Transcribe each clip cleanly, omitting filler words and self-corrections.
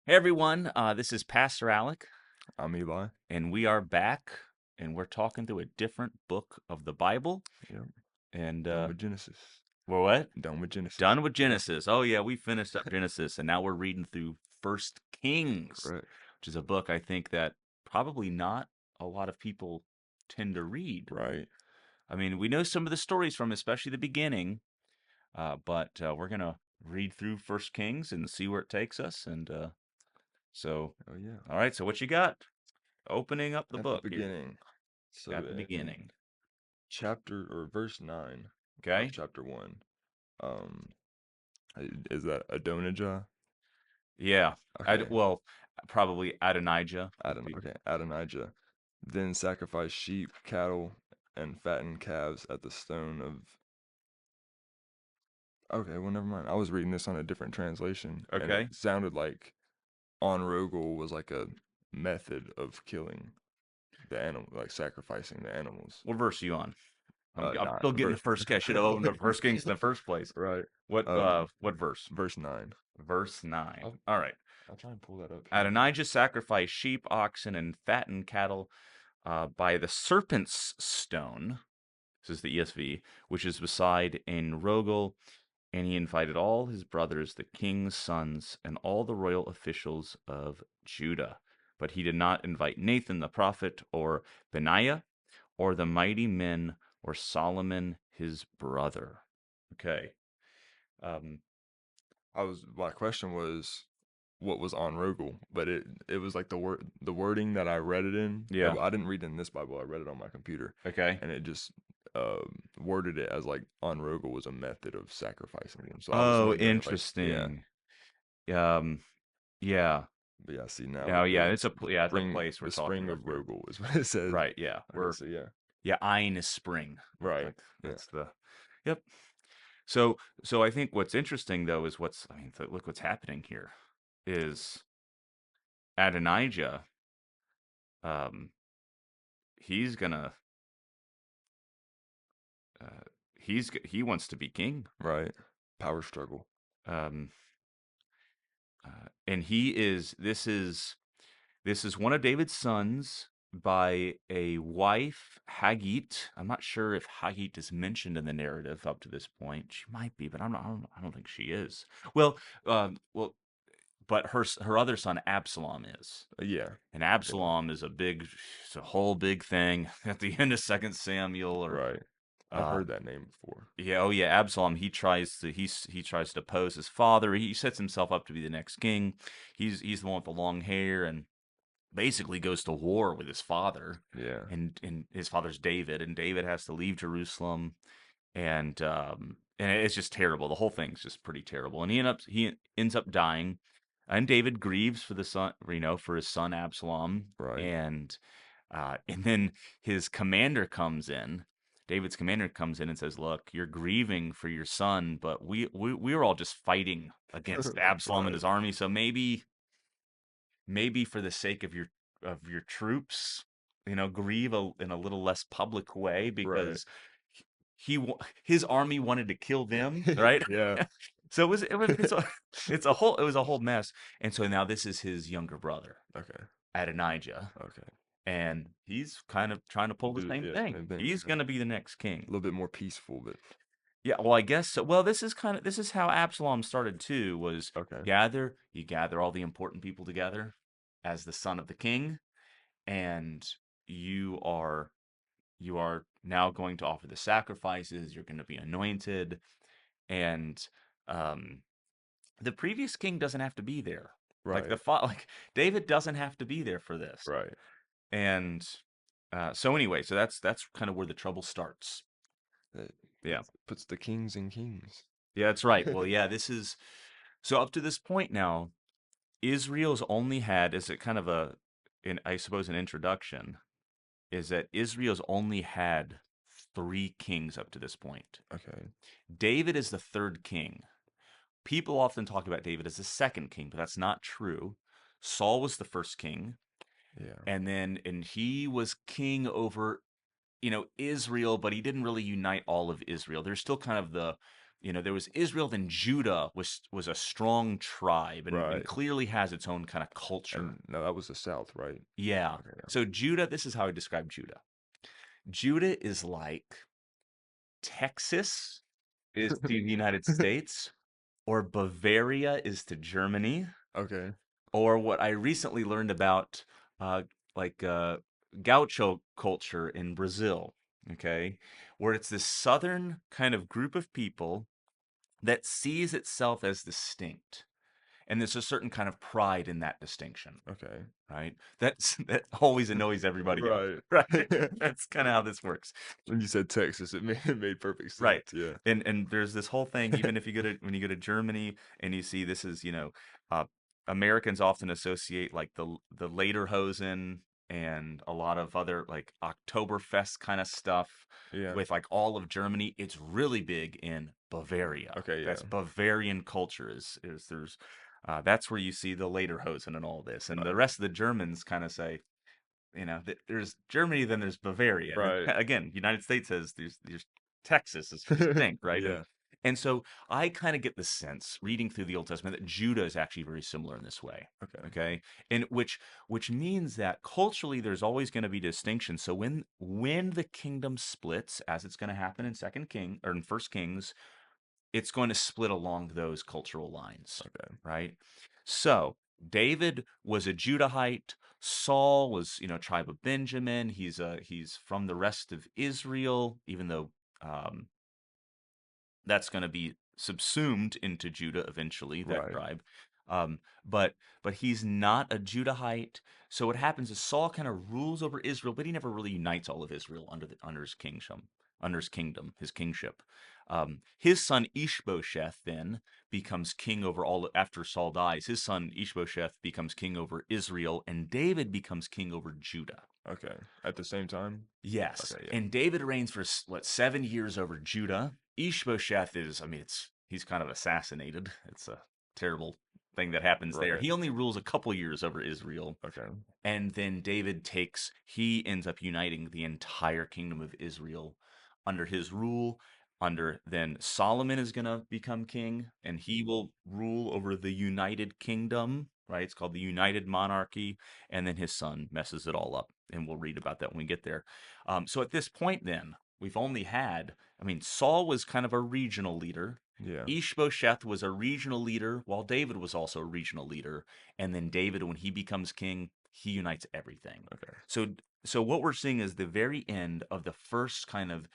Hey everyone, this is Pastor Alec, I'm Eli. and we are back, and we're talking through a different book of the Bible. Yep. And Done with Genesis. we're what? Done with Genesis. Done with Yep. Genesis. Oh yeah, we finished up Genesis, and now we're reading through First Kings, Correct. which is a book I think that probably not a lot of people tend to read. Right. I mean, we know some of the stories from, especially the beginning, but we're gonna read through First Kings and see where it takes us. And so, Oh yeah. all right. So what you got? Opening up the At the book here. beginning. So At the in beginning. chapter or verse 9 of Okay? chapter 1, um is that Adonijah? Yeah. Okay. Well, probably Adonijah would be. Okay, Adonijah. Then sacrifice sheep, cattle, and fattened calves at the stone of. Okay, well never mind. I was reading this on a different translation and it Okay. sounded like on Rogel was like a method of killing the animal, like sacrificing the animals. What verse are you on? I'm Not still getting the verse. first. I should have opened up First Kings in the first place. Right. What Um, what verse? verse 9. Verse 9. I'll All right. I'll try and pull that up here. Adonijah sacrificed sheep, oxen, and fattened cattle by the serpent's stone. This is the ESV, which is beside in Rogel, and he invited all his brothers, the king's sons, and all the royal officials of Judah. But he did not invite Nathan the prophet, or Benaiah, or the mighty men, or Solomon his brother. Okay. Um, My question was what was on Rogel, but it was like the wording that I read it in. yeah. I didn't read it in this Bible. I read it on my computer, Okay. and it just worded it as like on Rogel was a method of sacrificing them. So I was Oh, wondering if like yeah, interesting. Um, yeah. but yeah. See now Oh, yeah. It's a spring place we're the talking spring about of here. Rogel is what it says. Right. Yeah. Okay, so yeah, Yeah. Ayin is spring. right, That, yeah, that's the. Yep. So I think what's interesting though is look what's happening here is Adonijah. Um, he's gonna uh, he wants to be king. right. Power struggle. Um, and he is this is one of David's sons by a wife, Haggit. I'm not sure if Haggit is mentioned in the narrative up to this point. She might be, but I don't think she is. Well, well, but her other son Absalom is. Yeah, And yeah, Absalom is it's a whole big thing at the end of Second Samuel, or right. I've uh, heard that name before. yeah, oh yeah, Absalom. He tries to oppose his father. He sets himself up to be the next king. He's the one with the long hair, and basically goes to war with his father, Yeah, and his father's David, and David has to leave Jerusalem, and it's just terrible. The whole thing's just pretty terrible, and he ends up dying, and David grieves for the son, for his son Absalom, right. and then his commander comes in. David's commander comes in and says, "Look, you're grieving for your son, but we were all just fighting against Absalom and Right, his army. So maybe for the sake of your troops, grieve in a little less public way right. because his army wanted to kill them, right? Yeah, So it was a whole mess. And so now this is his younger brother, okay, Adonijah, okay. and he's kind of trying to pull the same Yeah, thing. same thing. He's Yeah. going to be the next A king. little bit more peaceful, but Yeah, well, I guess so. Well, this is how Absalom started too, was okay. you gather all the important people together as the son of the king, and you are you are now going to offer the sacrifices. You're going to be anointed, and um, the previous king doesn't have to be there. Like Right, like David doesn't have to be there for this. right. And so anyway, so that's kind of where the trouble starts. It Yeah, puts the kings in kings. yeah, that's right. Well, yeah, this is so up to this point now. Israel's only had is it kind of I suppose an introduction is that Israel's only had three kings up to this point. Okay. David is the third king. People often talk about David as the second king, but that's not true. Saul was the first king, Yeah. and he was king over Israel, but he didn't really unite all of Israel. There's still kind of there was Israel, then Judah was a strong tribe and Right. clearly has its own kind of culture. And no, that was the South, right? Yeah. Okay. So Judah, this is how I describe Judah. Judah is like Texas is to the United Yeah. States, or Bavaria is to Germany, Okay. or what I recently learned about, uh, like gaucho culture in Brazil, okay, where it's this southern kind of group of people that sees itself as distinct. And there's a certain kind of pride in that distinction, Okay. right? That always annoys everybody else, Right. right? That's kind of how this works. When you said Texas, it made perfect Right. sense. Yeah. And there's this whole thing, even if you go to when you go to Germany and you see this is, uh, Americans often associate like the Lederhosen and a lot of other like Oktoberfest kind of stuff Yeah. with like all of Germany. It's really big in Bavaria. Okay. Yeah. That's Bavarian culture is there's that's where you see the Lederhosen and all this. And the Right. rest of the Germans kind of say, there's Germany, then there's Bavaria. And Right. again, United States says there's Texas is distinct, right? Yeah. And so I kind of get the sense reading through the Old Testament that Judah is actually very similar in this way. Okay. Okay. And which means that culturally there's always going to be distinction. So when the kingdom splits, as it's going to happen in Second King or in First Kings, it's going to split along those cultural lines, Okay. right? So David was a Judahite. Saul was, tribe of Benjamin. He's from the rest of Israel, even though um, that's going to be subsumed into Judah eventually, that Right. tribe. Um, but but he's not a Judahite. So what happens is Saul kind of rules over Israel, but he never really unites all of Israel under his kingdom, his kingship. His son Ishbosheth then becomes king over all after Saul dies. His son Ishbosheth becomes king over Israel, and David becomes king over Judah. Okay. At the same time. Yes, Okay. Yeah. and David reigns for what 7 years over Judah. Ishbosheth is, I mean, he's kind of assassinated. It's a terrible thing that happens there. Right. He only rules a couple years over Israel, Okay. and then he ends up uniting the entire kingdom of Israel under his rule. Under then Solomon is going to become king, and he will rule over the united kingdom, right? It's called the united monarchy, and then his son messes it all up, and we'll read about that when we get there. So at this point, then we've only had, I mean, Saul was kind of a regional leader. Yeah. Ishbosheth was a regional leader, while David was also a regional leader. And then David, when he becomes king, he unites everything. Okay. So, so what we're seeing is the very end of the first kind of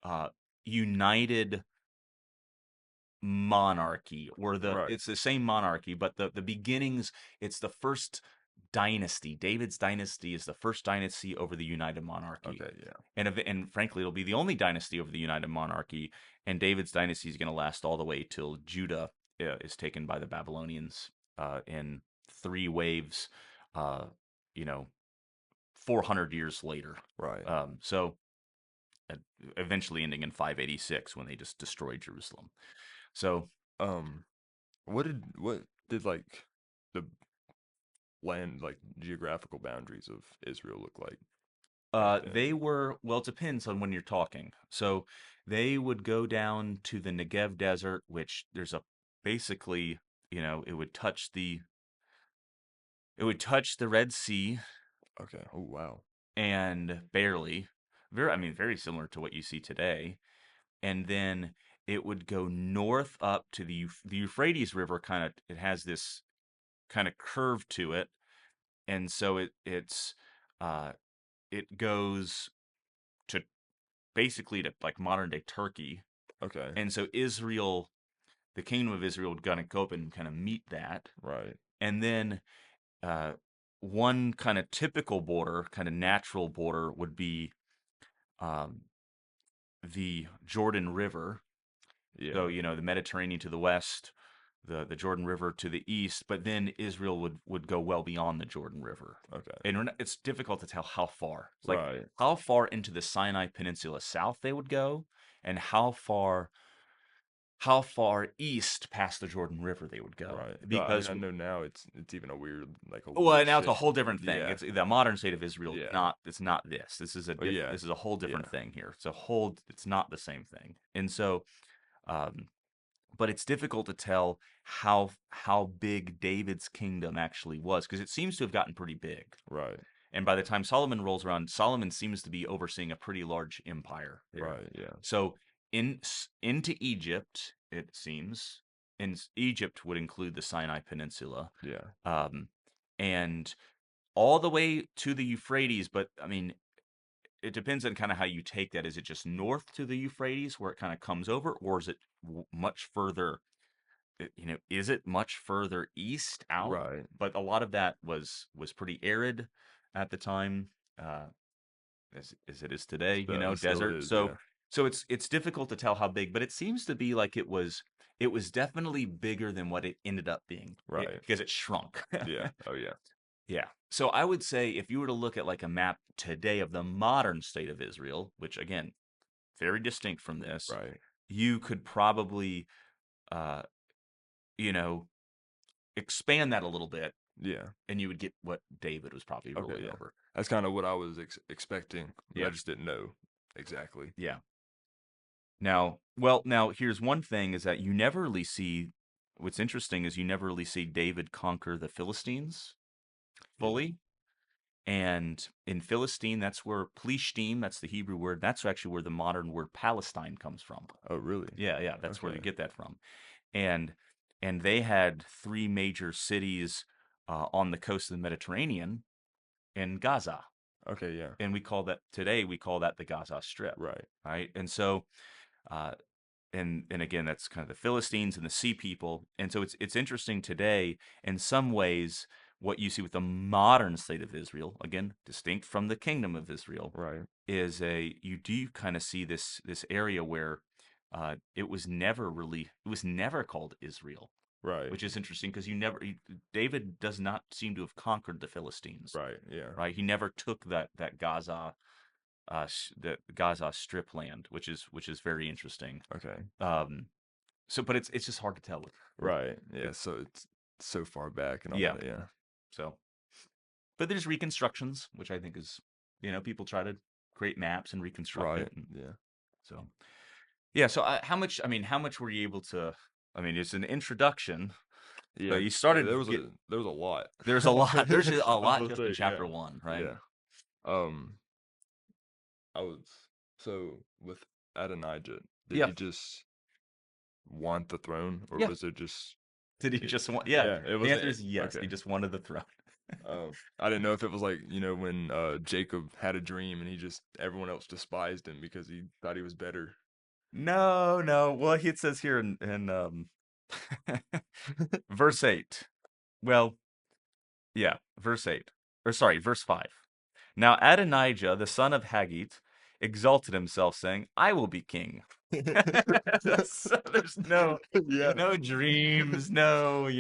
uh, united monarchy, or Right. it's the same monarchy, but the beginnings. It's the first dynasty. David's dynasty is the first dynasty over the united monarchy, Okay. Yeah. and frankly, it'll be the only dynasty over the united monarchy. And David's dynasty is going to last all the way till Judah is taken by the Babylonians in three waves. Uh, you know, 400 years later. Right. So uh, eventually ending in 586 when they just destroyed Jerusalem. So Um. What did like the land, like geographical boundaries of Israel look like back then? they were, well, it depends on when you're talking. So they would go down to the Negev Desert, which there's a basically, it would touch the Red Sea Okay. Oh wow. and barely, I mean, very similar to what you see today. And then it would go north up to the Euphrates River. Kind of, it has this kind of curve to it, and so uh, it goes to basically to like modern day Turkey. Okay. And so Israel, the kingdom of Israel, would kind of go up and kind of meet that. Right. And then uh, one kind of typical border, kind of natural border, would be um, the Jordan River. So, Yeah. the Mediterranean to the west, the Jordan River to the east, but then Israel would go well beyond the Jordan River. Okay. And it's difficult to tell how far. It's like Right. how far into the Sinai Peninsula south they would go, and how far east past the Jordan River they would go. Right. I mean, Because I know now it's even a weird, like a well, weird now it's a shift. whole different thing. Yeah. It's the modern state of Israel. Yeah. It's not this. Oh yeah. This is a whole Yeah. different thing here. It's not the same thing. And so but it's difficult to tell how big David's kingdom actually was because it seems to have gotten pretty big. Right. And by the time Solomon rolls around, Solomon seems to be overseeing a pretty large empire here. Right. Yeah. So into Egypt, it seems, and Egypt would include the Sinai Peninsula, Yeah. um, and all the way to the Euphrates. But I mean, it depends on kind of how you take that. Is it just north to the Euphrates where it kind of comes over, or is it much further? Is it much further east out? Right. But a lot of that was pretty arid at the time, uh, as it is today. It still Desert. is. So Yeah. it's difficult to tell how big, but it seems to be like it was definitely bigger than what it ended up being Right. because it shrunk. Yeah. Oh yeah. Yeah. So I would say if you were to look at like a map today of the modern state of Israel, which again, very distinct from this, Right. you could probably, uh, you know, expand that a little bit Yeah. and you would get what David was probably Okay. ruling Yeah. over. That's kind of what I was expecting, but I Yeah. just didn't know exactly. Yeah. Now here's one thing is that you never really see what's interesting is you never really see David conquer the Philistines Yeah. fully. And in Philistine, that's where Plishtim, that's the Hebrew word, that's actually where the modern word Palestine comes from. Oh really? Yeah, yeah, that's where they Okay. get that from. And they had three major cities on the coast of the Mediterranean in Gaza. Okay. Yeah. And we call that the Gaza Strip, Right. right? And so uh, and again that's kind of the Philistines and the sea people. And so it's interesting today in some ways what you see with the modern state of Israel, again distinct from the kingdom of Israel, Right. is a you do kind of see this area where it was never called Israel, Right. which is interesting because David does not seem to have conquered the Philistines, Right. Yeah. right? He never took that Gaza the Gaza Strip land, which is very interesting. Okay. Um, but it's just hard to tell Right. Yeah. with So it's so far back and all yeah. that. Yeah. So, but there's reconstructions, which I think is people try to create maps and reconstruct Right. it, and Yeah. so yeah. So how much were you able to? I mean, it's an introduction, so Yeah. you started There was a lot. there's a lot there's a I was lot gonna just in say yeah. chapter one, right? Yeah. Um. I was so with Adonijah. Did Yeah, he just want the throne, or yeah. was it just? Did he It, just want? Yeah, yeah. It the was answer is yes. okay. He just wanted the throne. I didn't know if it was like when Jacob had a dream and he just everyone else despised him because he thought he was better. No, no. Well, it says here in verse 8. Well, yeah, verse 8. Or sorry, verse 5. Now Adonijah, the son of Haggith, exalted himself, saying, I will be king. So there's no Yeah. no dreams, no Right.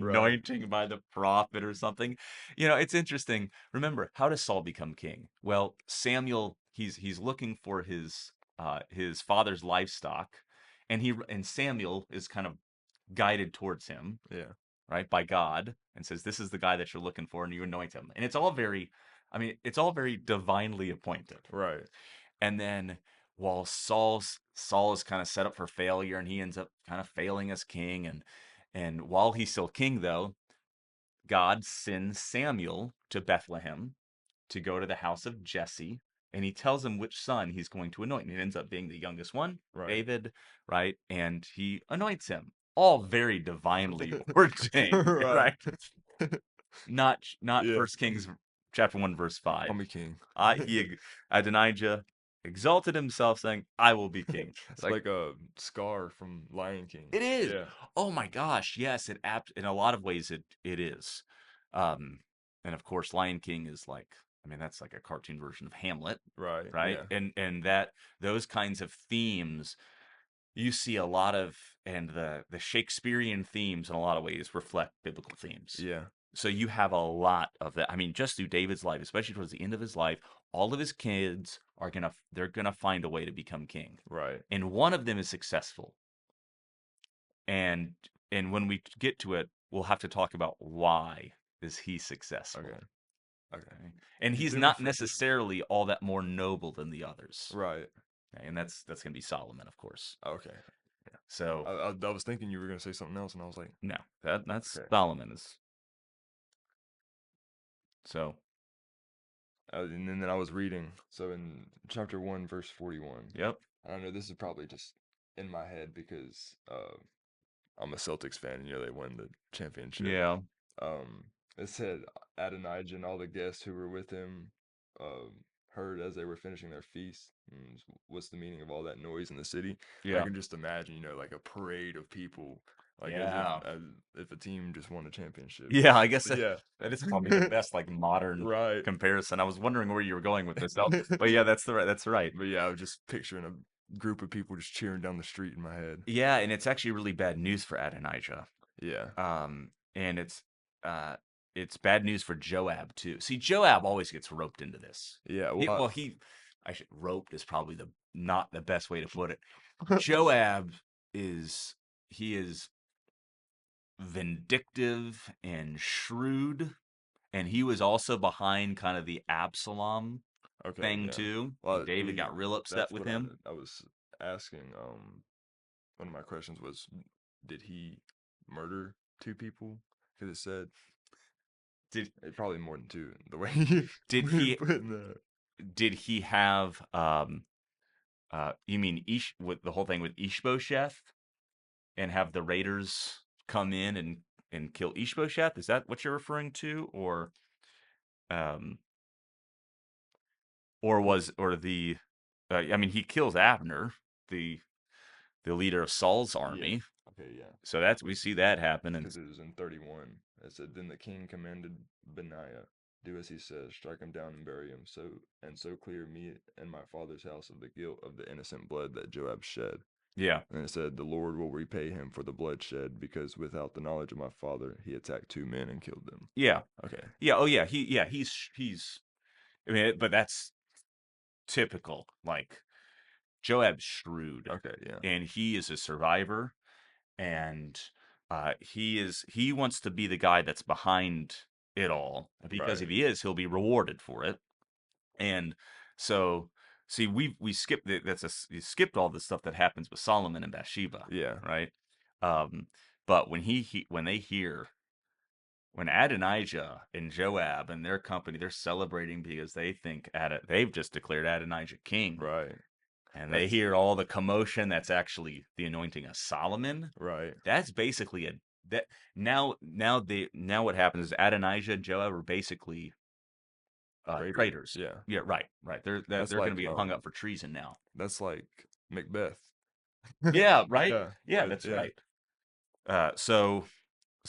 anointing by the prophet or something. It's interesting. Remember, how does Saul become king? Well, Samuel, he's looking for his father's livestock, and Samuel is kind of guided towards him, Yeah. right, by God, and says, "This is the guy that you're looking for," and you anoint him. And it's all very divinely appointed. Right. And then while Saul is kind of set up for failure, and he ends up kind of failing as king, and while he's still king, though, God sends Samuel to Bethlehem to go to the house of Jesse, and he tells him which son he's going to anoint. And it ends up being the youngest one, Right. David, right? And he anoints him. All very divinely ordained, Right. right? Not Yeah. First Kings chapter 1 verse Call 5. me king. Adonijah exalted himself, saying, "I will be king." It's It's like like a Scar from Lion King. it is. Yeah. Oh my gosh, yes, in a lot of ways it is. Um, and of course, Lion King is like, I mean, that's like a cartoon version of Hamlet, Right. right? Yeah. And that those kinds of themes you see a lot of, and the Shakespearean themes in a lot of ways reflect biblical themes. Yeah. So you have a lot of that. I mean, just through David's life, especially towards the end of his life, all of his kids they're gonna find a way to become king, Right. and one of them is successful. And when we get to it, we'll have to talk about why is he Okay. successful. Okay. Okay? And Could he's you not refresh? necessarily all that more noble than the others. Right. Okay? And that's gonna be Solomon, of course. Okay. So I was thinking you were gonna say something else, and I was like, no, that's okay. Solomon is so. And then I was reading. So in chapter 1, verse 41, Yep. I don't know. This is probably just in my head because I'm a Celtics fan. And, they won the championship. Yeah. Um, it said Adonijah and all the guests who were with him heard as they were finishing their feast. What's the meaning of all that noise in the city? And I Yeah. can just imagine, like a parade of people, like Yeah. as if a team just won a championship. Yeah, I guess But yeah, that is probably the best like modern right. comparison. I was wondering where you were going with this. Oh, but yeah, that's right. But yeah, I was just picturing a group of people just cheering down the street in my head. Yeah, and it's actually really bad news for Adonijah. Yeah. And uh it's bad news for Joab too. See, Joab always gets roped into this. Yeah. He, Well, well, he I should roped is probably the not the best way to put it. Joab is he is vindictive and shrewd, and he was also behind kind of the Absalom okay. thing Yeah. too. And Well, David got real upset that's with what him. I was asking. One of my questions was, did he murder two people? Because it said Did probably more than two. The way he did he put in the did he have you mean with the whole thing with Ishbosheth and have the raiders come in and kill Ishbosheth? Is that what you're referring to, um or was or the I mean he kills Abner, the the leader of Saul's yeah. army. Okay. Yeah. So that's we see that happen and Because it was in 31. It said, "Then the king commanded Benaiah, do as he says, strike him down and bury him, so clear me and my father's house of the guilt of the innocent blood that Joab shed." yeah. And it said, "The Lord will repay him for the bloodshed, because without the knowledge of my father, he attacked two men and killed them." Yeah. Okay. Yeah, oh yeah, he's I mean, but that's typical. Like Joab's shrewd Okay. Yeah. and he is a survivor and he wants to be the guy that's behind it all because Right. if he is, he'll be rewarded for it. And so see we skipped you skipped all the stuff that happens with Solomon and Bathsheba, Yeah. right? Um but when they hear when Adonijah and Joab and their company, they're celebrating because they think they've just declared Adonijah king. Right. And they That's hear all the commotion that's actually the anointing of Solomon. right. That's basically a that now what happens is Adonijah and Joab are basically Traitor. traitors. Yeah. Yeah, right. That's They're going to like be hung up for treason now. that's like Macbeth. Yeah, right. Yeah. Yeah, that's Yeah. right. So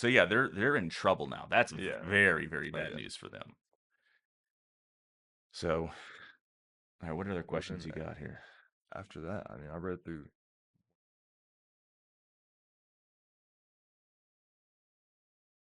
yeah, they're in trouble now. That's Yeah. very Oh bad yeah. news for them. So, all right, what other Well questions then you got here? after that, I mean, I read through